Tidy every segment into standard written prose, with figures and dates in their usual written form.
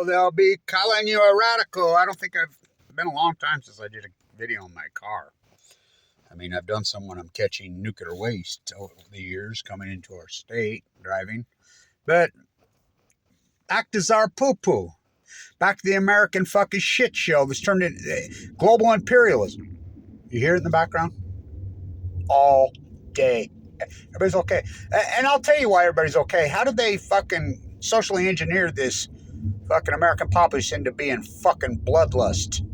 Oh, they'll be calling you a radical. I don't think it's been a long time since I did a video on my car. I mean, I've done some when I'm catching nuclear waste over the years coming into our state, driving. But back to Tsar Poo-Poo. Back to the American fucking shit show that's turned into global imperialism. You hear it in the background? All day. Everybody's okay. And I'll tell you why everybody's okay. How did they fucking socially engineer this fucking American populace into being fucking bloodlust?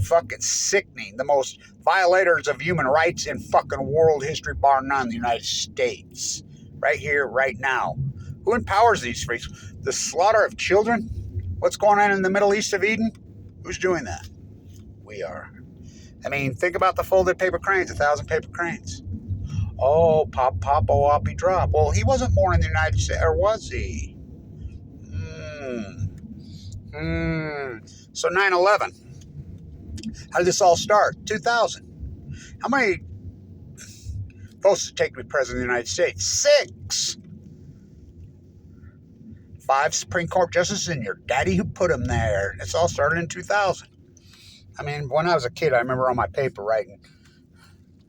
Fucking sickening. The most violators of human rights in fucking world history, bar none, the United States. Right here, right now. Who empowers these freaks? The slaughter of children? What's going on in the Middle East of Eden? Who's doing that? We are. I mean, think about the folded paper cranes, 1,000 paper cranes. Oh, Oppy Dropped. Well, he wasn't born in the United States, or was he? So 9/11. How did this all start? 2000. How many votes did it take to be president of the United States? 6. 5 Supreme Court justices and your daddy who put them there. It's all started in 2000. I mean, when I was a kid, I remember on my paper writing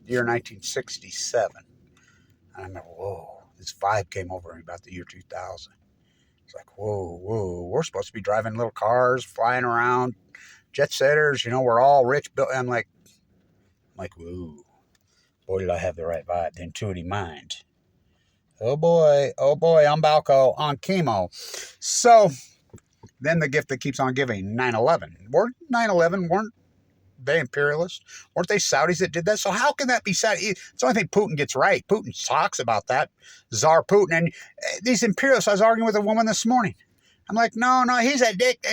year 1967. And I remember, whoa, this vibe came over me about the year 2000. It's like, whoa, we're supposed to be driving little cars, flying around, jet setters, we're all rich. I'm like, whoa, boy, did I have the right vibe, the intuitive mind. Oh boy, I'm Balco on chemo. So then the gift that keeps on giving, 9/11. Weren't they imperialists? Weren't they Saudis that did that? So how can that be Saudi? It's the only thing Putin gets right. Putin talks about that, Tsar Putin. And these imperialists, I was arguing with a woman this morning. I'm like, no, he's a dick.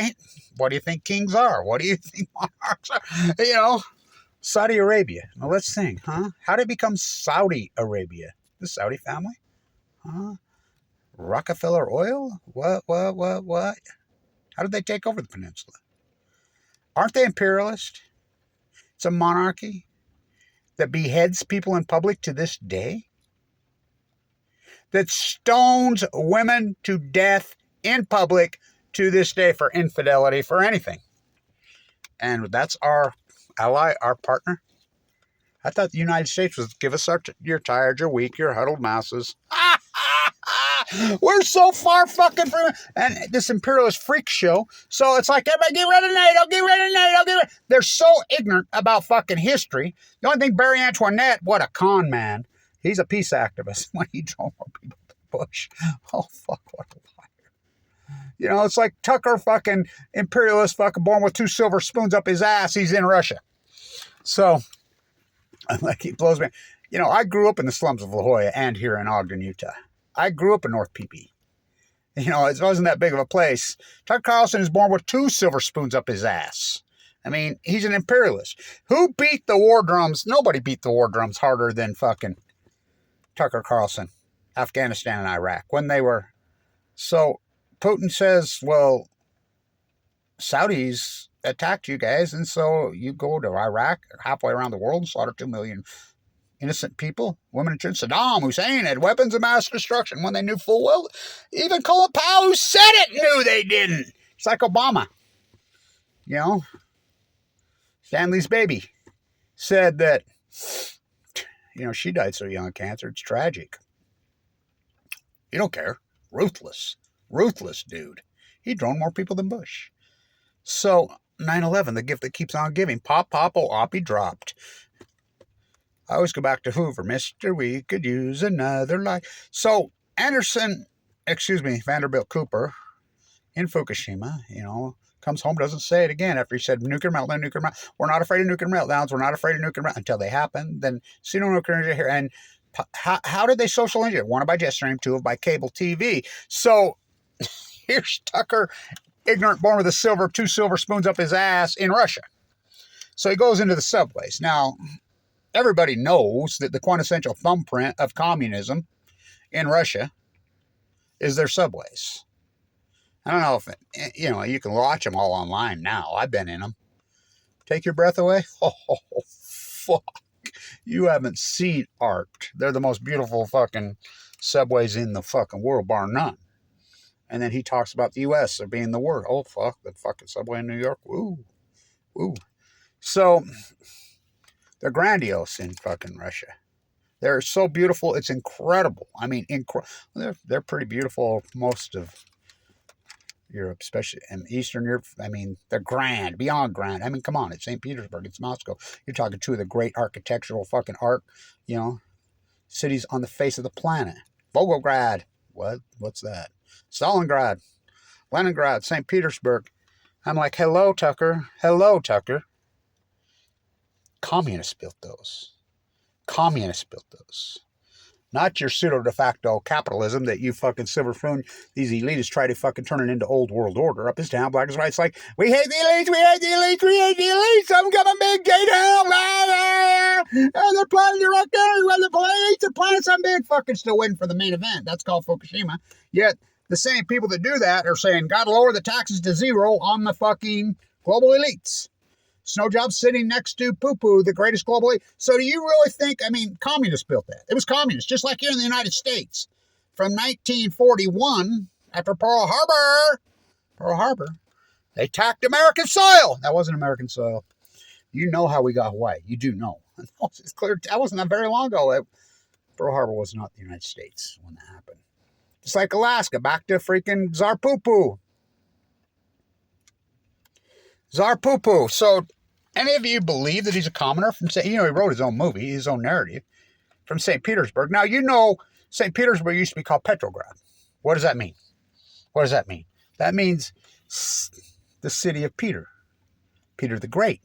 What do you think kings are? What do you think monarchs are? Saudi Arabia. Now let's think, huh? How did it become Saudi Arabia? The Saudi family? Huh? Rockefeller oil? What? How did they take over the peninsula? Aren't they imperialist? It's a monarchy that beheads people in public to this day, that stones women to death in public to this day for infidelity, for anything. And that's our ally, our partner. I thought the United States was give us you're tired, you're weak, you're huddled masses. We're so far fucking from it. And this imperialist freak show. So it's like, everybody get rid of NATO, They're so ignorant about fucking history. The only thing, Barry Antoinette, what a con man. He's a peace activist when he drove more people to the bush. Oh, fuck, what a liar. It's like Tucker fucking imperialist fucking born with 2 silver spoons up his ass. He's in Russia. So, like, he blows me. I grew up in the slums of La Jolla and here in Ogden, Utah. I grew up in North PP. It wasn't that big of a place. Tucker Carlson is born with 2 silver spoons up his ass. I mean, he's an imperialist. Who beat the war drums? Nobody beat the war drums harder than fucking Tucker Carlson, Afghanistan and Iraq, when they were. So Putin says, well, Saudis attacked you guys, and so you go to Iraq, halfway around the world, and slaughter 2 million innocent people, women and children. Saddam Hussein had weapons of mass destruction when they knew full well. Even Colin Powell, who said it, knew they didn't. It's like Obama. Stanley's baby said that, she died so young of cancer. It's tragic. You don't care. Ruthless dude. He droned more people than Bush. So 9/11, the gift that keeps on giving. Oppy Dropped. I always go back to Hoover. Mister, we could use another life. So Vanderbilt Cooper in Fukushima, comes home, doesn't say it again after he said nuclear meltdown. We're not afraid of nuclear meltdowns. We're not afraid of nuclear meltdowns until they happen. Then nuclear here. And how did they social engineer? 1 by jet stream, 2 by cable TV. So here's Tucker, ignorant, born with 2 silver spoons up his ass in Russia. So he goes into the subways. Now, everybody knows that the quintessential thumbprint of communism in Russia is their subways. I don't know if, you can watch them all online now. I've been in them. Take your breath away? Oh, fuck. You haven't seen art. They're the most beautiful fucking subways in the fucking world, bar none. And then he talks about the U.S. as being the worst. Oh, fuck, the fucking subway in New York. Woo, woo. So they're grandiose in fucking Russia. They're so beautiful. It's incredible. I mean, they're pretty beautiful, most of Europe, especially in Eastern Europe. I mean, they're grand, beyond grand. I mean, come on, it's St. Petersburg, it's Moscow. You're talking two of the great architectural fucking art, cities on the face of the planet. Volgograd. What's that? Stalingrad. Leningrad. St. Petersburg. I'm like, hello, Tucker. Hello, Tucker. Communists built those. Communists built those. Not your pseudo de facto capitalism that you fucking silver spoon, these elitists try to fucking turn it into old world order. Up is down, black is white. It's like, we hate the elites, we hate the elites, we hate the elites. Some government gate hell. And they're planning to wreck everywhere. The elites are planning some big fucking still waiting for the main event. That's called Fukushima. Yet the same people that do that are saying, gotta lower the taxes to zero on the fucking global elites. Snow job sitting next to poo-poo, the greatest globally. So do you really think, communists built that? It was communists, just like here in the United States. From 1941, after Pearl Harbor, they attacked American soil. That wasn't American soil. You know how we got Hawaii. You do know. It's clear. That wasn't that very long ago. Pearl Harbor was not the United States when that happened. Just like Alaska, back to freaking Tsar Poo-poo. Tsar Poo-poo. So, any of you believe that he's a commoner from, he wrote his own movie, his own narrative, from St. Petersburg. Now, St. Petersburg used to be called Petrograd. What does that mean? What does that mean? That means the city of Peter the Great.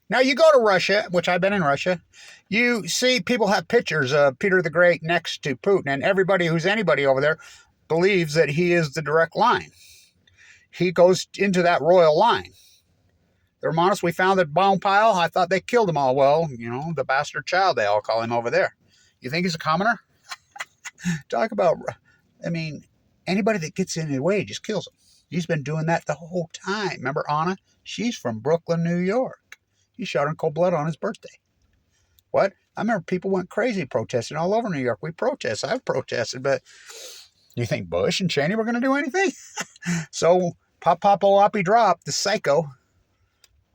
Now, you go to Russia, which I've been in Russia, you see people have pictures of Peter the Great next to Putin, and everybody who's anybody over there believes that he is the direct line. He goes into that royal line. The Romanos, we found that bomb pile. I thought they killed them all. Well, the bastard child, they all call him over there. You think he's a commoner? Talk about, anybody that gets in his way just kills him. He's been doing that the whole time. Remember Anna? She's from Brooklyn, New York. He shot her in cold blood on his birthday. What? I remember people went crazy protesting all over New York. We protest. I've protested, but you think Bush and Cheney were going to do anything? So, Oppy Dropped, the psycho.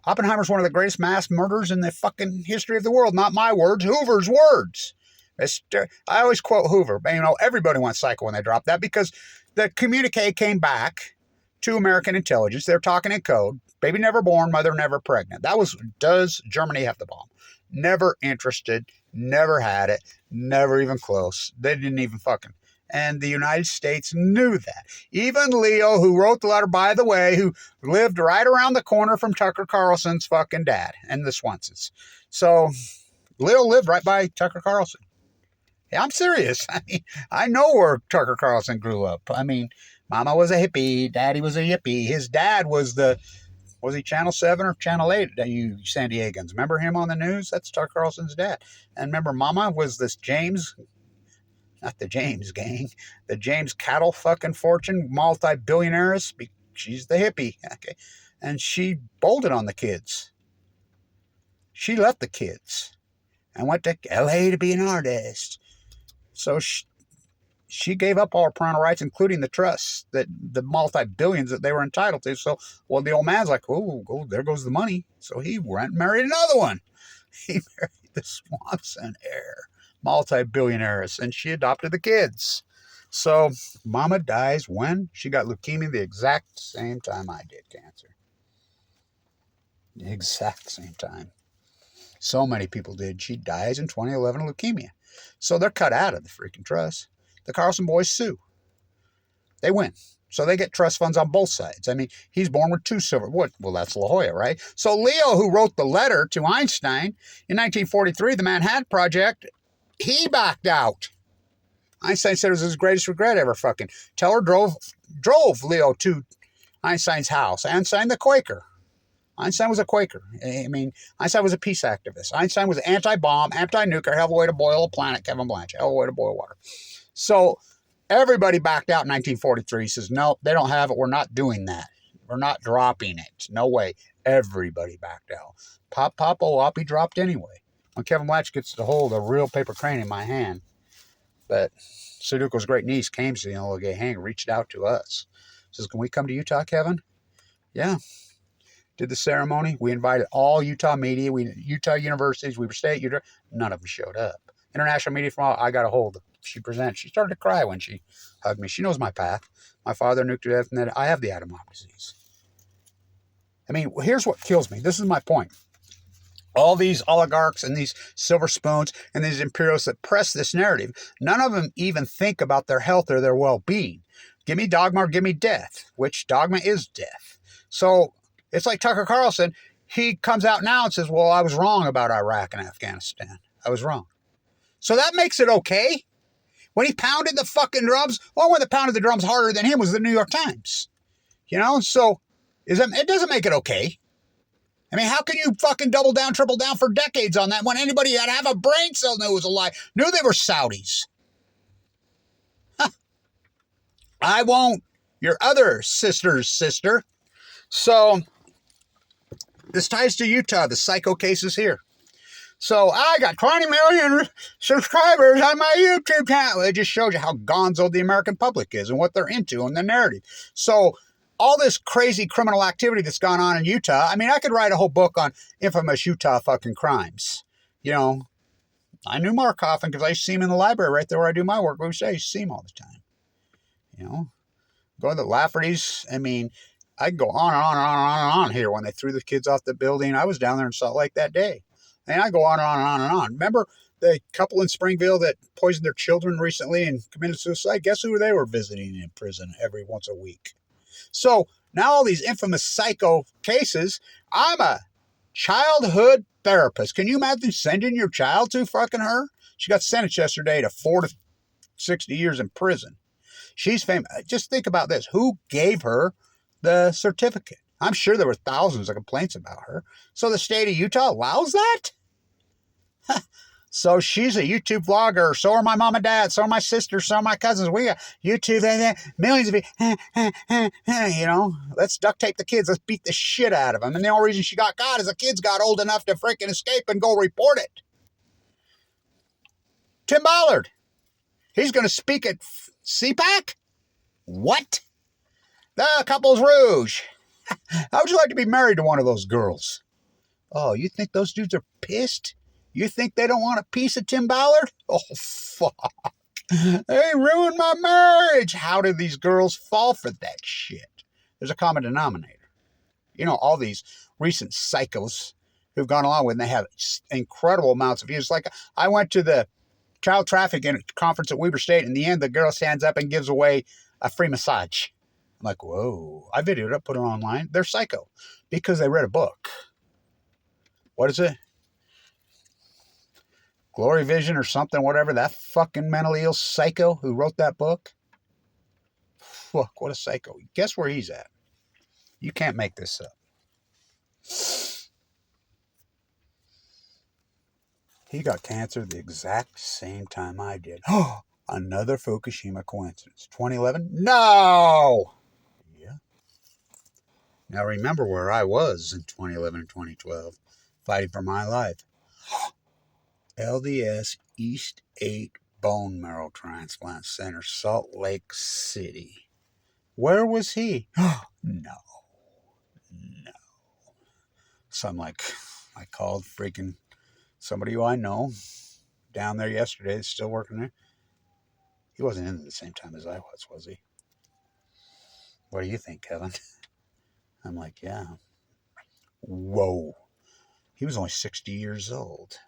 Oppenheimer's one of the greatest mass murderers in the fucking history of the world. Not my words, Hoover's words. I always quote Hoover. Everybody went psycho when they dropped that because the communique came back to American intelligence. They're talking in code. Baby never born, mother never pregnant. That was, does Germany have the bomb? Never interested, never had it, never even close. They didn't even fucking. And the United States knew that. Even Leo, who wrote the letter, by the way, who lived right around the corner from Tucker Carlson's fucking dad and the Swansons. So Leo lived right by Tucker Carlson. Yeah, I'm serious. I know where Tucker Carlson grew up. Mama was a hippie. Daddy was a yippie. His dad was he Channel 7 or Channel 8? You San Diegans. Remember him on the news? That's Tucker Carlson's dad. And remember, Mama was this James... Not the James gang, the James cattle fucking fortune, multi-billionaires. She's the hippie, okay? And she bolted on the kids. She left the kids and went to L.A. to be an artist. So she gave up all her parental rights, including the trusts, that the multi-billions that they were entitled to. So, the old man's like, oh, there goes the money. So he went and married another one. He married the Swanson heir. Multi-billionaires, and she adopted the kids. So Mama dies when? She got leukemia the exact same time I did cancer. The exact same time. So many people did. She dies in 2011 of leukemia. So they're cut out of the freaking trust. The Carlson boys sue. They win. So they get trust funds on both sides. He's born with 2 silver. What? Well, that's La Jolla, right? So Leo, who wrote the letter to Einstein in 1943, the Manhattan Project, he backed out. Einstein said it was his greatest regret ever fucking. Teller drove Leo to Einstein's house. Einstein the Quaker. Einstein was a Quaker. Einstein was a peace activist. Einstein was anti-bomb, anti-nuclear, hell of a way to boil a planet, Kevin Blanch, hell of a way to boil water. So everybody backed out in 1943. He says, no, they don't have it. We're not doing that. We're not dropping it. No way. Everybody backed out. Oppy dropped anyway. When Kevin Blanch gets to hold a real paper crane in my hand. But Sudoku's great niece came to the little gay hang, reached out to us. Says, can we come to Utah, Kevin? Yeah. Did the ceremony. We invited all Utah media, Utah universities, Weber State, Utah. None of them showed up. International media from all, I got a hold of. She presented. She started to cry when she hugged me. She knows my path. My father nuclear death, and that I have the Adamov disease. I mean, here's what kills me. This is my point. All these oligarchs and these silver spoons and these imperialists that press this narrative, none of them even think about their health or their well-being. Give me dogma or give me death, which dogma is death. So it's like Tucker Carlson. He comes out now and says, well, I was wrong about Iraq and Afghanistan. I was wrong. So that makes it okay. When he pounded the fucking drums, well, one that pounded the drums harder than him was the New York Times. You know, so it doesn't make it okay. I mean, how can you fucking double down, triple down for decades on that when anybody that have a brain cell knew it was a lie, knew they were Saudis? Huh. I won't. Your other sister's sister. So this ties to Utah, the psycho cases here. So I got 20 million subscribers on my YouTube channel. It just shows you how gonzo the American public is and what they're into and the narrative. So all this crazy criminal activity that's gone on in Utah, I mean, I could write a whole book on infamous Utah fucking crimes. You know, I knew Mark Hoffman because I used to see him in the library right there where I do my work. I used to see him all the time. You know, go to the Lafferty's. I mean, I could go on and on and on and on and on here when they threw the kids off the building. I was down there in Salt Lake that day. And I go on and on and on and on. Remember the couple in Springville that poisoned their children recently and committed suicide? Guess who they were visiting in prison every once a week? So now all these infamous psycho cases, I'm a childhood therapist. Can you imagine sending your child to fucking her? She got sentenced yesterday to 4 to 60 years in prison. She's famous. Just think about this. Who gave her the certificate? I'm sure there were thousands of complaints about her. So the state of Utah allows that? So she's a YouTube vlogger. So are my mom and dad. So are my sisters. So are my cousins. We got YouTube. Millions of people. You know, let's duct tape the kids. Let's beat the shit out of them. And the only reason she got caught is the kids got old enough to freaking escape and go report it. Tim Ballard. He's going to speak at CPAC? What? The Couples Rouge. How would you like to be married to one of those girls? Oh, you think those dudes are pissed? You think they don't want a piece of Tim Ballard? Oh, fuck. They ruined my marriage. How did these girls fall for that shit? There's a common denominator. You know, all these recent psychos who've gone along with, and they have incredible amounts of views. Like, I went to the child trafficking conference at Weber State. In the end, the girl stands up and gives away a free massage. I'm like, whoa. I videoed it, put it online. They're psycho because they read a book. What is it? Glory Vision or something, whatever. That fucking mentally ill psycho who wrote that book. Fuck, what a psycho. Guess where he's at? You can't make this up. He got cancer the exact same time I did. Oh, another Fukushima coincidence. 2011? No! Yeah. Now remember where I was in 2011 and 2012, fighting for my life. LDS East 8 Bone Marrow Transplant Center, Salt Lake City. Where was he? No. So I'm like, I called freaking somebody who I know down there yesterday, still working there. He wasn't in at the same time as I was he? What do you think, Kevin? I'm like, yeah. Whoa. He was only 60 years old.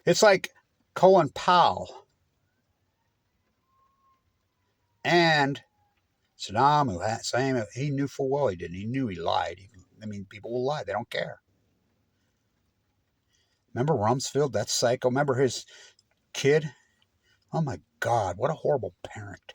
It's like Colin Powell and Saddam, who had same, he knew full well he didn't. He knew he lied. I mean, people will lie. They don't care. Remember Rumsfeld, that psycho? Remember his kid? Oh my God, what a horrible parent.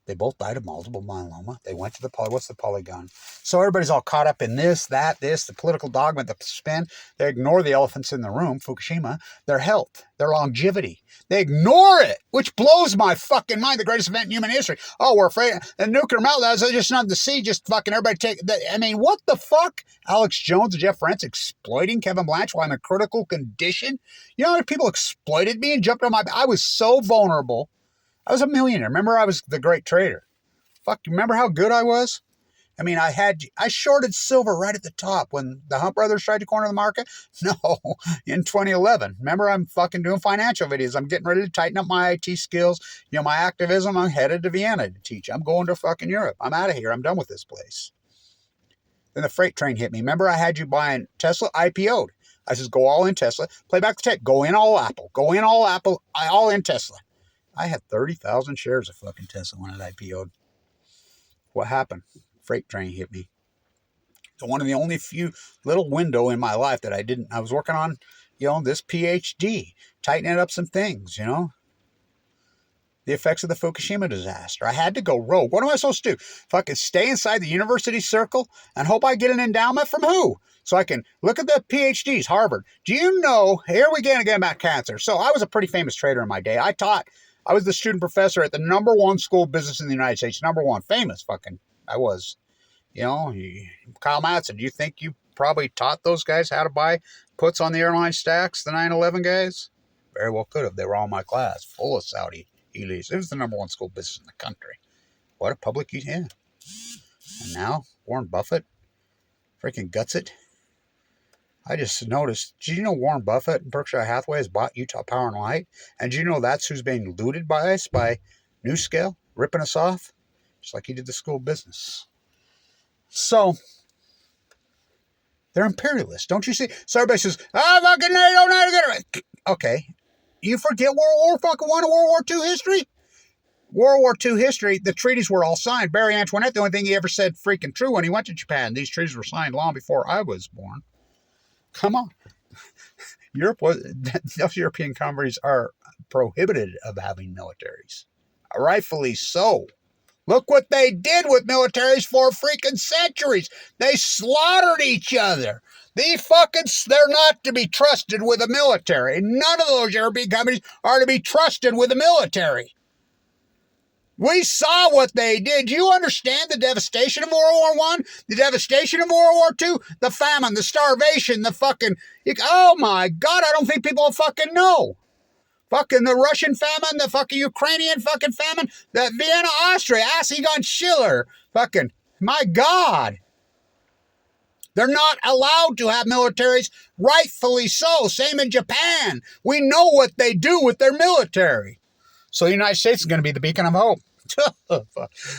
They both died of multiple myeloma. They went to the what's the polygon? So everybody's all caught up in this, the political dogma, the spin. They ignore the elephants in the room, Fukushima, their health, their longevity. They ignore it, which blows my fucking mind. The greatest event in human history. Oh, we're afraid the nuclear meltdowns. They just not the sea. Just fucking everybody take. I mean, what the fuck? Alex Jones and Jeff Rentz exploiting Kevin Blanch while I'm in critical condition. You know how many people exploited me and jumped on my back? I was so vulnerable. I was a millionaire. Remember, I was the great trader. Fuck, remember how good I was? I mean, I shorted silver right at the top when the Hunt brothers tried to corner the market. No, in 2011. Remember, I'm fucking doing financial videos. I'm getting ready to tighten up my IT skills. You know, my activism. I'm headed to Vienna to teach. I'm going to fucking Europe. I'm out of here. I'm done with this place. Then the freight train hit me. Remember, I had you buying Tesla? IPO'd. I says, go all in Tesla. Play back the tape. Go in all Apple. Go in all Apple. All in Tesla. I had 30,000 shares of fucking Tesla when it IPO'd. What happened? Freight train hit me. So one of the only few little window in my life that I was working on, you know, this PhD, tightening up some things, you know. The effects of the Fukushima disaster. I had to go rogue. What am I supposed to do? Fucking stay inside the university circle and hope I get an endowment from who? So I can look at the PhDs, Harvard. Do you know, here we go again about cancer. So I was a pretty famous trader in my day. I was the student professor at the #1 school of business in the United States. #1. Famous fucking. I was. You know, Kyle Matson, do you think you probably taught those guys how to buy puts on the airline stacks, the 9/11 guys? Very well could have. They were all in my class, full of Saudi elites. It was the #1 school of business in the country. What a public, yeah. And now, Warren Buffett freaking guts it. I just noticed, did you know Warren Buffett and Berkshire Hathaway has bought Utah Power and Light? And do you know that's who's being looted by us, by NewScale, ripping us off? Just like he did the school of business. So, they're imperialists, don't you see? So everybody says, fucking, they don't know how to get it. Okay. You forget World War I and World War II history? World War II history, the treaties were all signed. Barry Antoinette, the only thing he ever said freaking true when he went to Japan. These treaties were signed long before I was born. Come on. Those European countries are prohibited of having militaries. Rightfully so. Look what they did with militaries for freaking centuries. They slaughtered each other. They're not to be trusted with a military. None of those European countries are to be trusted with a military. We saw what they did. You understand the devastation of World War I? The devastation of World War II? The famine, the starvation, the fucking... Oh my God, I don't think people fucking know. Fucking the Russian famine, the fucking Ukrainian fucking famine, the Vienna, Austria, Egon Schiller. Fucking, my God. They're not allowed to have militaries, rightfully so. Same in Japan. We know what they do with their military. So the United States is going to be the beacon of hope.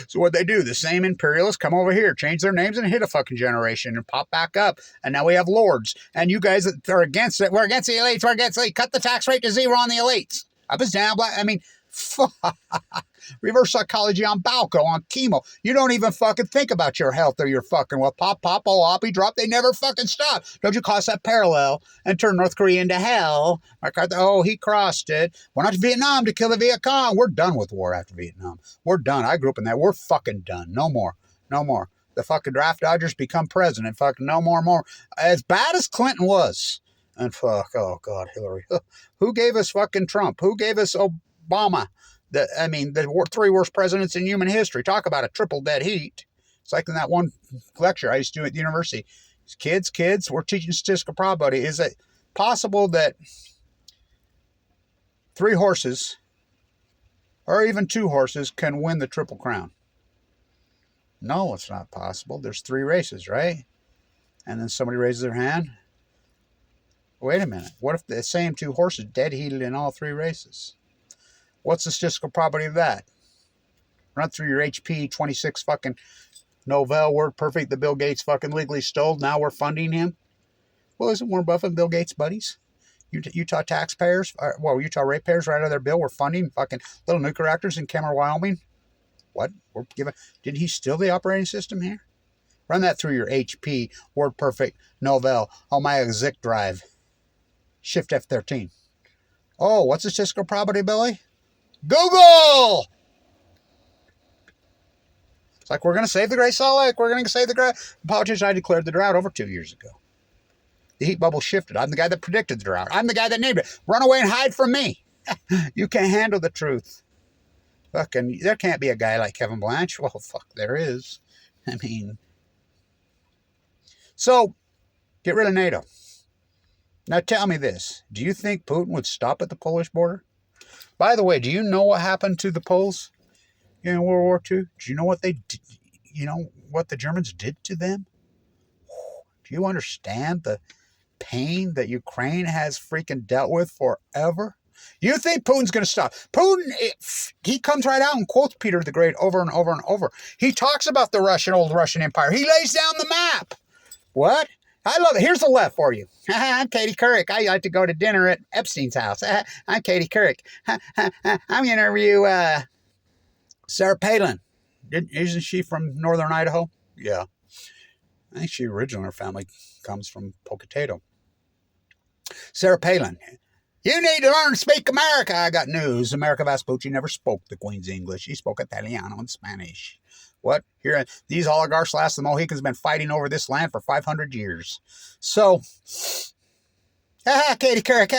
So what they do, the same imperialists come over here, change their names and hit a fucking generation and pop back up. And now we have lords. And you guys that are against it, we're against the elites, we're against the elites. Cut the tax rate to 0 on the elites. Up is down, black. I mean, reverse psychology on Balco, on chemo. You don't even fucking think about your health or your fucking, well, pop, Oppy Dropped. They never fucking stop. Don't you cross that parallel and turn North Korea into hell? Oh, he crossed it. We're not to Vietnam to kill the Viet Cong. We're done with war after Vietnam. We're done. I grew up in that. We're fucking done. No more. No more. The fucking draft dodgers become president. Fucking no more. As bad as Clinton was. And fuck, oh God, Hillary. Who gave us fucking Trump? Who gave us Obama? The 3 worst presidents in human history. Talk about a triple dead heat. It's like in that one lecture I used to do at the university. Kids, we're teaching statistical probability. Is it possible that 3 horses or even 2 horses can win the Triple Crown? No, it's not possible. There's 3 races, right? And then somebody raises their hand. Wait a minute. What if the same 2 horses dead heated in all 3 races? What's the statistical probability of that? Run through your HP 26 fucking Novell word perfect that Bill Gates fucking legally stole. Now we're funding him. Well, isn't Warren Buffett and Bill Gates buddies? Utah taxpayers, Utah ratepayers right out of their bill. We're funding fucking little nuclear reactors in Cameron, Wyoming. What? Did he steal the operating system here? Run that through your HP word perfect Novell on my exec drive. Shift F13. Oh, what's the statistical probability, Billy? Google! It's like, we're going to save the Great Salt Lake. We're going to save the Great... Politicians, I declared the drought over 2 years ago. The heat bubble shifted. I'm the guy that predicted the drought. I'm the guy that named it. Run away and hide from me. You can't handle the truth. Fucking, there can't be a guy like Kevin Blanch. Well, fuck, there is. I mean... So, get rid of NATO. Now tell me this. Do you think Putin would stop at the Polish border? By the way, do you know what happened to the Poles in World War II? Do you know what they did? You know what the Germans did to them? Do you understand the pain that Ukraine has freaking dealt with forever? You think Putin's going to stop? Putin, he comes right out and quotes Peter the Great over and over and over. He talks about the old Russian Empire. He lays down the map. What? I love it. Here's the left for you. I'm Katie Couric. I like to go to dinner at Epstein's house. I'm Katie Couric. I'm going to interview Sarah Palin. Isn't she from northern Idaho? Yeah. I think she originally, her family comes from Pocatello. Sarah Palin. You need to learn to speak America. I got news. America Vespucci never spoke the Queen's English. She spoke Italiano and Spanish. What? Here, these oligarchs, last the Mohicans, have been fighting over this land for 500 years. So, Katie Couric,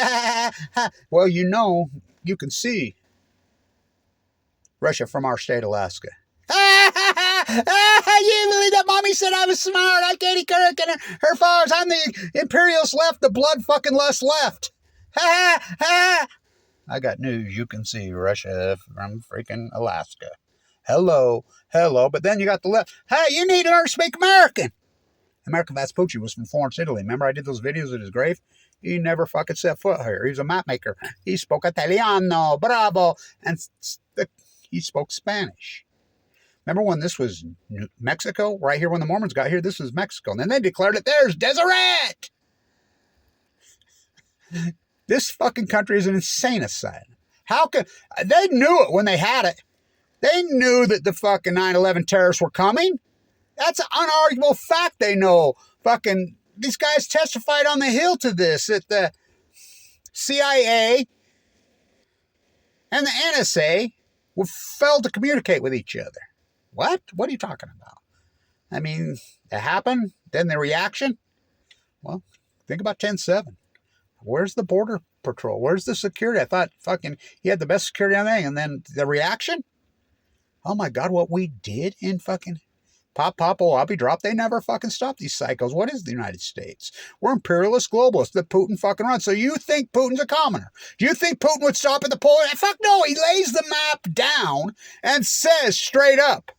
well, you know, you can see Russia from our state, Alaska. You believe that mommy said I was smart? I'm Katie Couric and her followers. I'm the imperialist left, the blood fucking lust left. I got news. You can see Russia from freaking Alaska. Hello. But then you got the left. Hey, you need to learn to speak American. American Vespucci was from Florence, Italy. Remember I did those videos at his grave? He never fucking set foot here. He was a map maker. He spoke Italiano, bravo. And he spoke Spanish. Remember when this was Mexico? Right here when the Mormons got here, this was Mexico. And then they declared it theirs. Deseret! This fucking country is an insane asylum. How could... They knew it when they had it. They knew that the fucking 9/11 terrorists were coming. That's an unarguable fact they know. Fucking, these guys testified on the Hill to this, that the CIA and the NSA failed to communicate with each other. What? What are you talking about? I mean, it happened, then the reaction? Well, think about 10/7. Where's the border patrol? Where's the security? I thought fucking he had the best security on anything. And then the reaction? Oh my God, what we did in fucking Oppy Dropped, they never fucking stopped these psychos. What is the United States? We're imperialist globalists that Putin fucking runs. So you think Putin's a commoner? Do you think Putin would stop at the pole? Fuck no, he lays the map down and says straight up,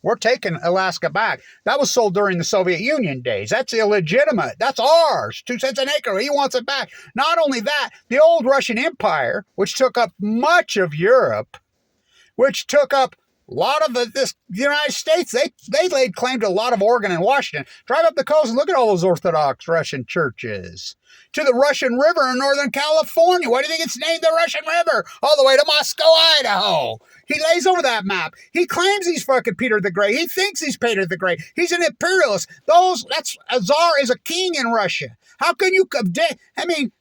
we're taking Alaska back. That was sold during the Soviet Union days. That's illegitimate. That's ours. 2 cents an acre. He wants it back. Not only that, the old Russian Empire, which took up much of Europe, which took up a lot of the United States. They laid claim to a lot of Oregon and Washington. Drive up the coast and look at all those Orthodox Russian churches. To the Russian River in Northern California. Why do you think it's named the Russian River? All the way to Moscow, Idaho. He lays over that map. He claims he's fucking Peter the Great. He thinks he's Peter the Great. He's an imperialist. That's a czar is a king in Russia. How can you... I mean,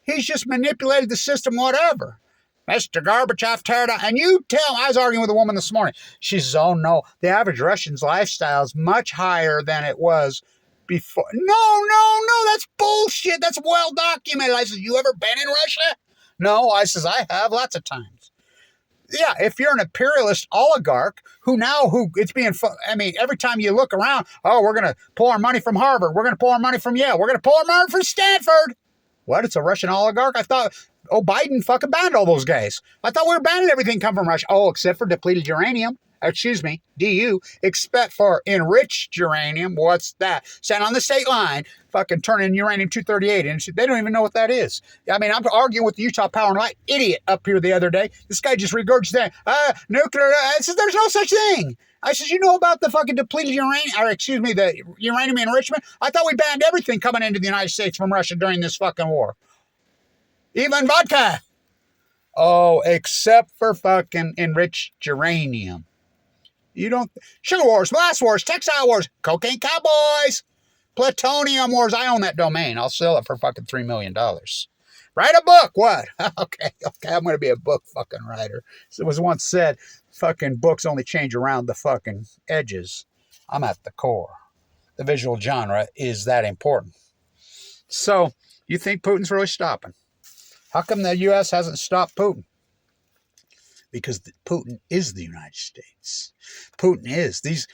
he's just manipulated the system, whatever. Mr. Gorbachev, tear it down. And you tell, I was arguing with a woman this morning. She says, oh no, the average Russian's lifestyle is much higher than it was before. No, that's bullshit. That's well documented. I said, you ever been in Russia? No, I says, I have lots of times. Yeah, if you're an imperialist oligarch who it's being, I mean, every time you look around, oh, we're going to pull our money from Harvard. We're going to pull our money from Yale. We're going to pull our money from Stanford. What? It's a Russian oligarch? I thought, Biden fucking banned all those guys. I thought we were banning everything come from Russia. Oh, except for depleted uranium. Excuse me, DU. Except for enriched uranium. What's that? Stand on the state line, fucking turning uranium-238. And they don't even know what that is. I mean, I'm arguing with the Utah Power and Light idiot up here the other day. This guy just regurgitated, nuclear. I said, there's no such thing. I said, you know about the fucking depleted uranium, or excuse me, the uranium enrichment? I thought we banned everything coming into the United States from Russia during this fucking war. Even vodka. Oh, except for fucking enriched uranium. You don't... Sugar wars, blast wars, textile wars, cocaine cowboys, plutonium wars. I own that domain. I'll sell it for fucking $3 million. Write a book. What? Okay, I'm going to be a book fucking writer. It was once said, fucking books only change around the fucking edges. I'm at the core. The visual genre is that important. So, you think Putin's really stopping? How come the U.S. hasn't stopped Putin? Because Putin is the United States. Putin is.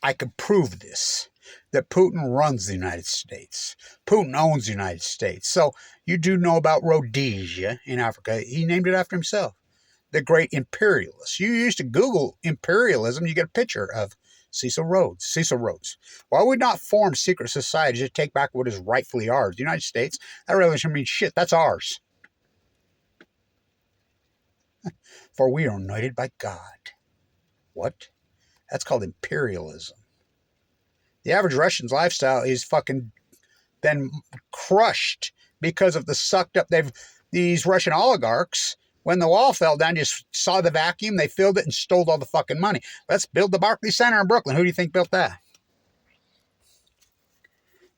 I can prove this, that Putin runs the United States. Putin owns the United States. So, you do know about Rhodesia in Africa. He named it after himself. The great imperialist. You used to Google imperialism, you get a picture of Cecil Rhodes. Cecil Rhodes. Why would not form secret societies to take back what is rightfully ours? The United States, that revolution means shit. That's ours. For we are united by God. What? That's called imperialism. The average Russian's lifestyle is fucking been crushed because of the sucked up. These Russian oligarchs, when the wall fell down, just saw the vacuum, they filled it and stole all the fucking money. Let's build the Barclays Center in Brooklyn. Who do you think built that?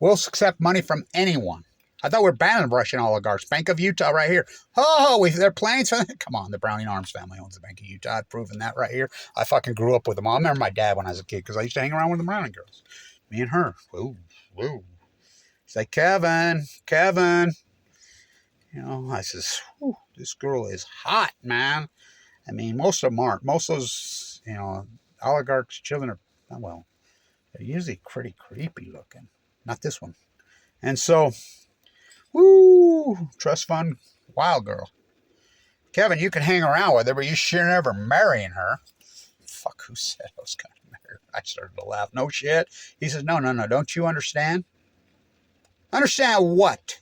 We'll accept money from anyone. I thought we were banning Russian oligarchs. Bank of Utah right here. Oh, they're planes. Come on, the Browning Arms family owns the Bank of Utah. I've proven that right here. I fucking grew up with them all. I remember my dad when I was a kid because I used to hang around with the Browning girls. Me and her. Whoa, whoa. She's like, Kevin. You know, I says, this girl is hot, man. I mean, most of them aren't. Most of those, you know, oligarchs' children are, well, they're usually pretty creepy looking. Not this one. And so, trust fund, wild girl. Kevin, you can hang around with her, but you should never marrying her. Fuck, who said I was going to marry her? I started to laugh. No shit. He says, no. Don't you understand? Understand what?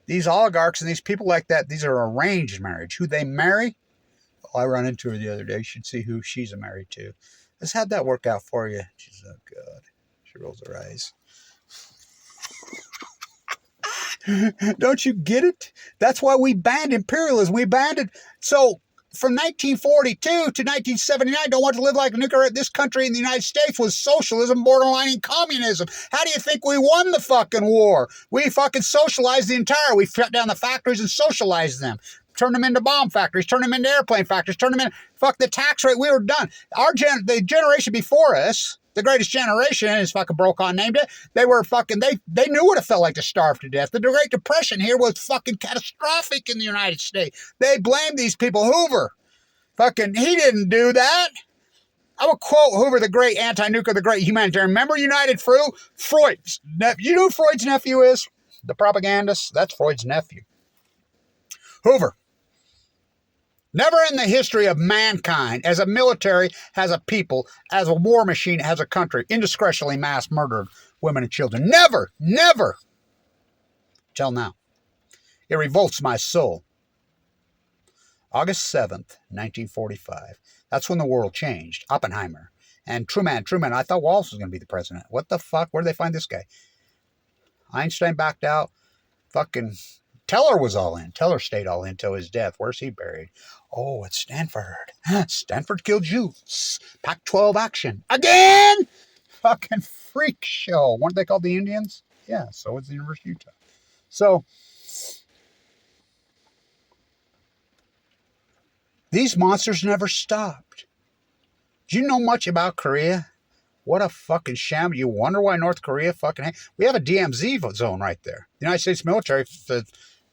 These oligarchs and these people like that, these are arranged marriage. Who they marry? Well, I run into her the other day. You should see who she's married to. Let's have that work out for you. She says, oh, God. She rolls her eyes. Don't you get it? That's why we banned imperialism. We banned it. So from 1942 to 1979, don't want to live like a nuclear. This country in the United States was socialism borderlining communism. How do you think we won the fucking war? We fucking socialized the entire. We shut down the factories and socialized them. Turned them into bomb factories, turned them into airplane factories, turned them in. Fuck the tax rate. We were done. The generation before us, the greatest generation, as fucking Brokaw named it, they were fucking, they knew what it felt like to starve to death. The Great Depression here was fucking catastrophic in the United States. They blamed these people. Hoover, fucking, he didn't do that. I will quote Hoover, the great anti-nuclear, the great humanitarian. Remember United Fruit? Freud's nephew. You know who Freud's nephew is? The propagandist? That's Freud's nephew. Hoover. Never in the history of mankind, as a military, as a people, as a war machine, as a country, indiscretionally mass murdered women and children. Never. Till now. It revolts my soul. August 7th, 1945. That's when the world changed. Oppenheimer. And Truman. I thought Wallace was going to be the president. What the fuck? Where did they find this guy? Einstein backed out. Fucking Teller was all in. Teller stayed all in until his death. Where's he buried? Oh, at Stanford. Stanford killed Jews. Pac-12 action. Again! Fucking freak show. Weren't they called the Indians? Yeah, so is the University of Utah. So, these monsters never stopped. Do you know much about Korea? What a fucking sham. You wonder why North Korea fucking... We have a DMZ zone right there. The United States military...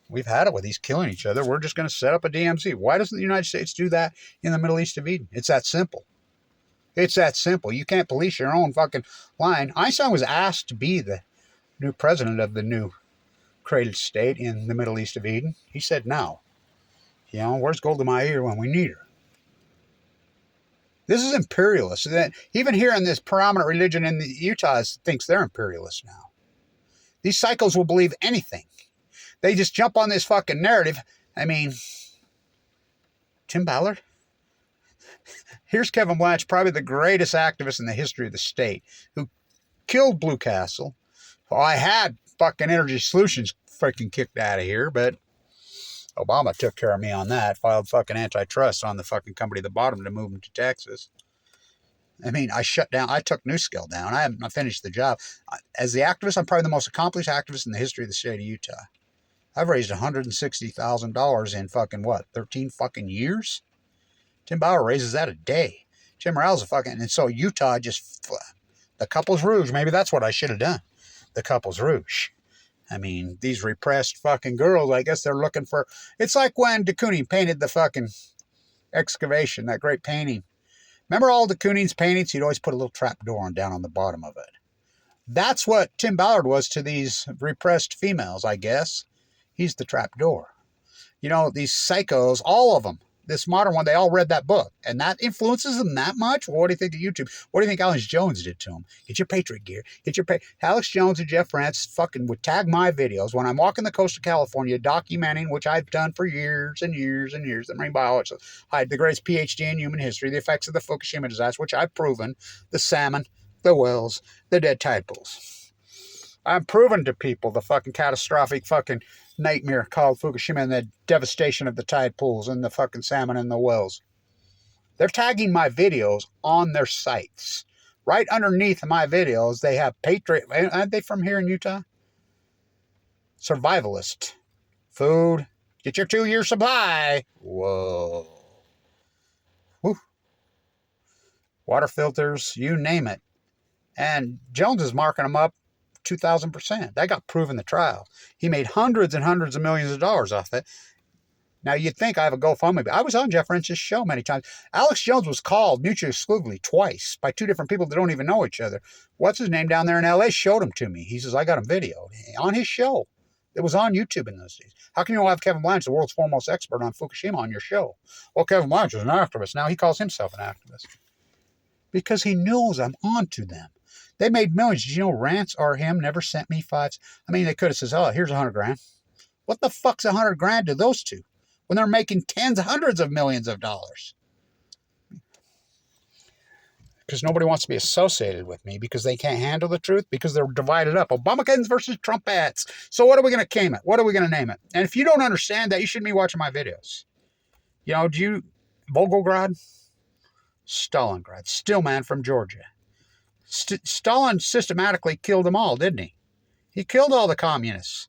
We've had it with these killing each other. We're just going to set up a DMZ. Why doesn't the United States do that in the Middle East of Eden? It's that simple. It's that simple. You can't police your own fucking line. Einstein was asked to be the new president of the new created state in the Middle East of Eden. He said no. You know, where's Golda Meir when we need her? This is imperialist. Even here in this predominant religion in Utah thinks they're imperialists now. These psychos will believe anything. They just jump on this fucking narrative. I mean, Tim Ballard? Here's Kevin Blanch, probably the greatest activist in the history of the state, who killed Blue Castle. Well, I had fucking Energy Solutions freaking kicked out of here, but Obama took care of me on that. Filed fucking antitrust on the fucking company at the bottom to move them to Texas. I mean, I took NewScale down. I haven't finished the job. As the activist, I'm probably the most accomplished activist in the history of the state of Utah. I've raised $160,000 in fucking, 13 fucking years? Tim Ballard raises that a day. Jim Morale's a fucking... And so Utah just... The couple's rouge. Maybe that's what I should have done. The couple's rouge. I mean, these repressed fucking girls, I guess they're looking for... It's like when de Kooning painted the fucking excavation, that great painting. Remember all de Kooning's paintings? He'd always put a little trap door down on the bottom of it. That's what Tim Ballard was to these repressed females, I guess. He's the trap door. You know, these psychos, all of them, this modern one, they all read that book. And that influences them that much? Well, what do you think of YouTube? What do you think Alex Jones did to them? Get your Patriot gear. Get your Alex Jones and Jeff Rance fucking would tag my videos when I'm walking the coast of California documenting, which I've done for years and years and years, the marine biologist, I had the greatest PhD in human history, the effects of the Fukushima disaster, which I've proven, the salmon, the whales, the dead tide pools. I'm proving to people the fucking catastrophic fucking nightmare called Fukushima and the devastation of the tide pools and the fucking salmon and the whales. They're tagging my videos on their sites. Right underneath my videos, they have Patriot. Aren't they from here in Utah? Survivalist. Food. Get your 2-year supply. Whoa. Woo. Water filters. You name it. And Jones is marking them up 2,000%. That got proven in the trial. He made hundreds and hundreds of millions of dollars off it. Now, you'd think I have a GoFundMe, but I was on Jeff Rench's show many times. Alex Jones was called mutually exclusively twice by 2 different people that don't even know each other. What's his name down there in L.A. showed him to me. He says, I got him videoed on his show. It was on YouTube in those days. How can you have Kevin Blanch, the world's foremost expert on Fukushima, on your show? Well, Kevin Blanch was an activist. Now he calls himself an activist. Because he knows I'm onto them. They made millions. Did you know Rance or him never sent me fives? I mean, they could have said, oh, here's $100,000. What the fuck's $100,000 to those two when they're making tens, hundreds of millions of dollars? Because nobody wants to be associated with me because they can't handle the truth because they're divided up. Obamacans versus Trumpettes. So what are we going to name it? What are we going to name it? And if you don't understand that, you shouldn't be watching my videos. You know, Volgograd? Stalingrad. Stillman from Georgia. Stalin systematically killed them all, didn't he? He killed all the communists.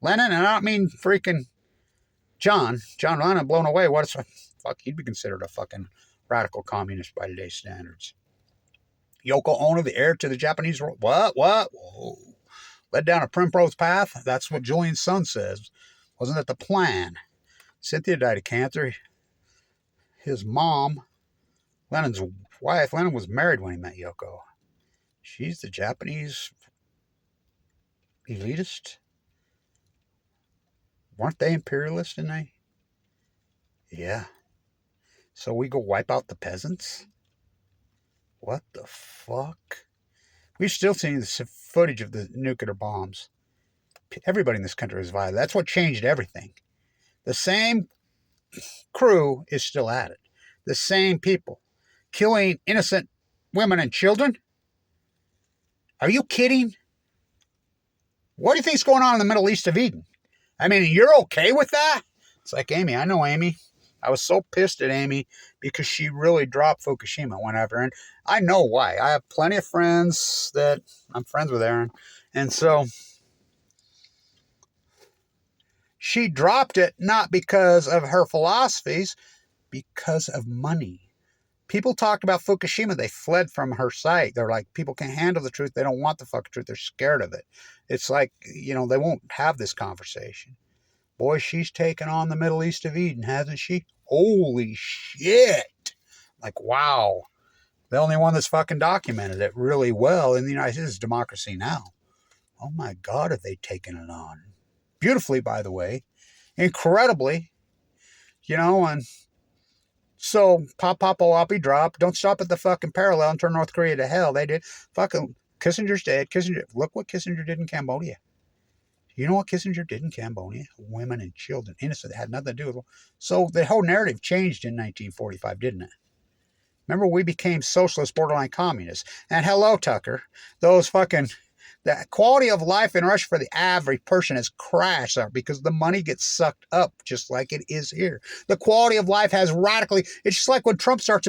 Lenin, and I don't mean freaking John Lennon, blown away. Fuck, he'd be considered a fucking radical communist by today's standards. Yoko Ono, the heir to the Japanese world. What? Whoa. Led down a primrose path? That's what Julian's son says. Wasn't that the plan? Cynthia died of cancer. His mom, Lennon's wife, Lennon was married when he met Yoko. She's the Japanese elitist. Weren't they imperialists, didn't they? Yeah. So we go wipe out the peasants? What the fuck? We've still seen the footage of the nuclear bombs. Everybody in this country is violent. That's what changed everything. The same crew is still at it. The same people. Killing innocent women and children? Are you kidding? What do you think's going on in the Middle East of Eden? I mean, you're okay with that? It's like Amy. I know Amy. I was so pissed at Amy because she really dropped Fukushima whenever. And I know why. I have plenty of friends that I'm friends with Aaron. And so she dropped it not because of her philosophies, because of money. People talked about Fukushima. They fled from her site. They're like, people can't handle the truth. They don't want the fucking truth. They're scared of it. It's like, you know, they won't have this conversation. Boy, she's taken on the Middle East of Eden, hasn't she? Holy shit. Like, wow. The only one that's fucking documented it really well in the United States is Democracy Now! Oh my God, have they taken it on? Beautifully, by the way. Incredibly. You know, and so, Oppy Dropped. Don't stop at the fucking parallel and turn North Korea to hell. They did. Fucking Kissinger's dead. Look what Kissinger did in Cambodia. You know what Kissinger did in Cambodia? Women and children, innocent, had nothing to do with it. So the whole narrative changed in 1945, didn't it? Remember, we became socialist, borderline communists. And hello, Tucker. The quality of life in Russia for the average person has crashed there because the money gets sucked up just like it is here. The quality of life has radically... It's just like when Trump starts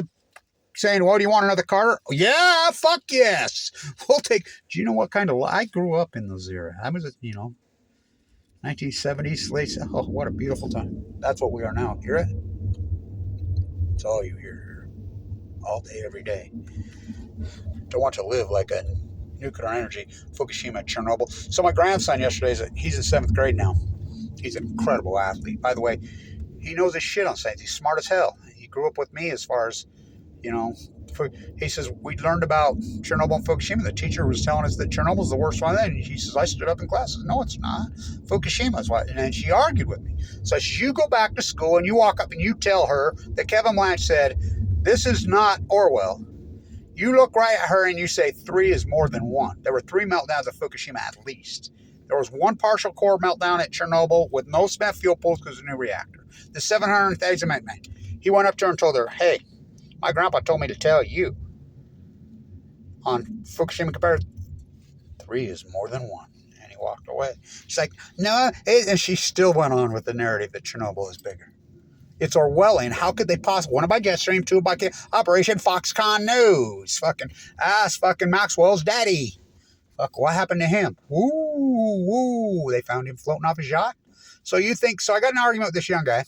saying, well, do you want another Carter? Yeah, fuck yes. We'll take... Do you know what kind of... I grew up in those era. I was, 1970s, late... Oh, what a beautiful time. That's what we are now. Hear it? That's all you hear all day, every day. Don't want to live like a nuclear energy, Fukushima, Chernobyl. So my grandson yesterday, he's in 7th grade now. He's an incredible athlete. By the way, he knows his shit on science. He's smart as hell. He grew up with me as far as, you know, he says, we learned about Chernobyl and Fukushima. The teacher was telling us that Chernobyl's the worst one. And he says, I stood up in class. I said, no, it's not. Fukushima's what. And then she argued with me. So you go back to school and you walk up and you tell her that Kevin Blanch said, this is not Orwell. You look right at her and you say 3 is more than 1. There were 3 meltdowns at Fukushima at least. There was 1 partial core meltdown at Chernobyl with no spent fuel pools because of the new reactor. The 700,000 man, he went up to her and told her, hey, my grandpa told me to tell you on Fukushima compared 3 is more than 1. And he walked away. She's like, no, and she still went on with the narrative that Chernobyl is bigger. It's Orwellian. How could they possibly? 1 by Jetstream, 2 by Operation Foxconn News. Fucking Maxwell's daddy. Fuck, what happened to him? Woo. They found him floating off his yacht. So you think, so I got an argument with this young guy.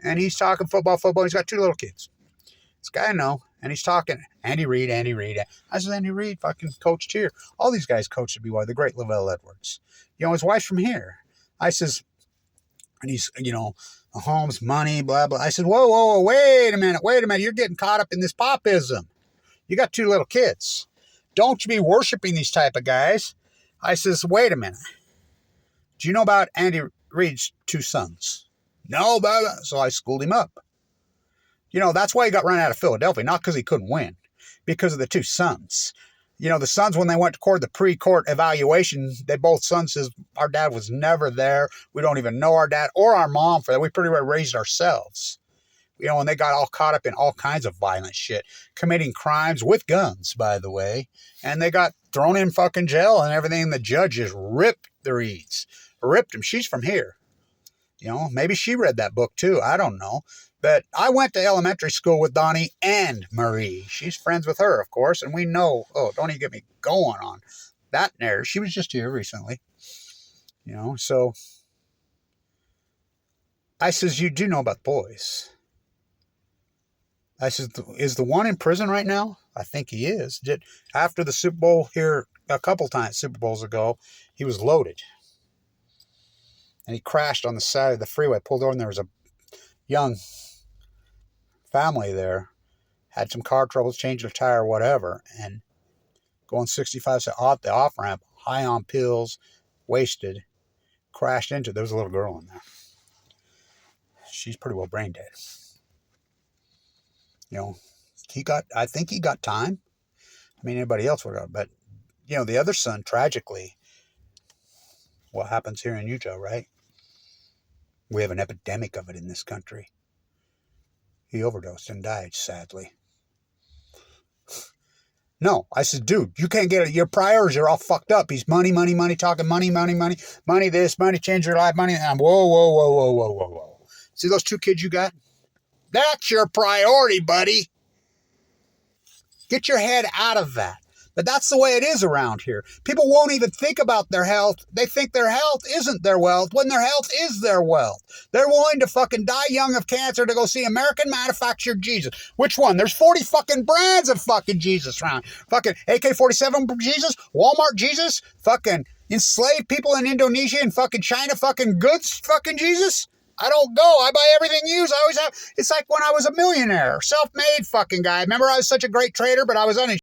And he's talking football. He's got 2 little kids. This guy I know. And he's talking, Andy Reid. I said, Andy Reid fucking coached here. All these guys coached at BYU. The great Lavelle Edwards. You know, his wife's from here. I says, and he's, you know, homes, money, blah, blah. I said, whoa, wait a minute. You're getting caught up in this popism. You got 2 little kids. Don't you be worshiping these type of guys. I says, wait a minute. Do you know about Andy Reid's 2 sons? No, so I schooled him up. You know, that's why he got run out of Philadelphia, not because he couldn't win, because of the 2 sons. You know, the sons, when they went to court, the pre-court evaluation, they both sons says, our dad was never there. We don't even know our dad or our mom for that. We pretty well raised ourselves. You know, and they got all caught up in all kinds of violent shit, committing crimes with guns, by the way. And they got thrown in fucking jail and everything. The judge just ripped the Reeds. Ripped them. She's from here. You know, maybe she read that book too. I don't know. But I went to elementary school with Donnie and Marie. She's friends with her, of course. And we know, don't even get me going on that narrative. She was just here recently. You know, so I says, you do know about the boys. I said, is the one in prison right now? I think he is. After the Super Bowl here a couple times, Super Bowls ago, he was loaded. And he crashed on the side of the freeway, pulled over, and there was a young family there, had some car troubles, changed their tire, whatever, and going 65 off the off-ramp, high on pills, wasted, crashed into, there was a little girl in there. She's pretty well brain dead. You know, I think he got time. I mean, anybody else would have, but, you know, the other son, tragically, what happens here in Utah, right? We have an epidemic of it in this country. He overdosed and died, sadly. No, I said, dude, you can't get it. Your priorities are all fucked up. He's money, talking money, this, money, change your life, money. And whoa. See those 2 kids you got? That's your priority, buddy. Get your head out of that. But that's the way it is around here. People won't even think about their health. They think their health isn't their wealth when their health is their wealth. They're willing to fucking die young of cancer to go see American manufactured Jesus. Which one? There's 40 fucking brands of fucking Jesus around. Fucking AK-47 Jesus, Walmart Jesus, fucking enslaved people in Indonesia and fucking China fucking goods fucking Jesus. I don't go. I buy everything used. I always have. It's like when I was a millionaire, self-made fucking guy. Remember, I was such a great trader, but I was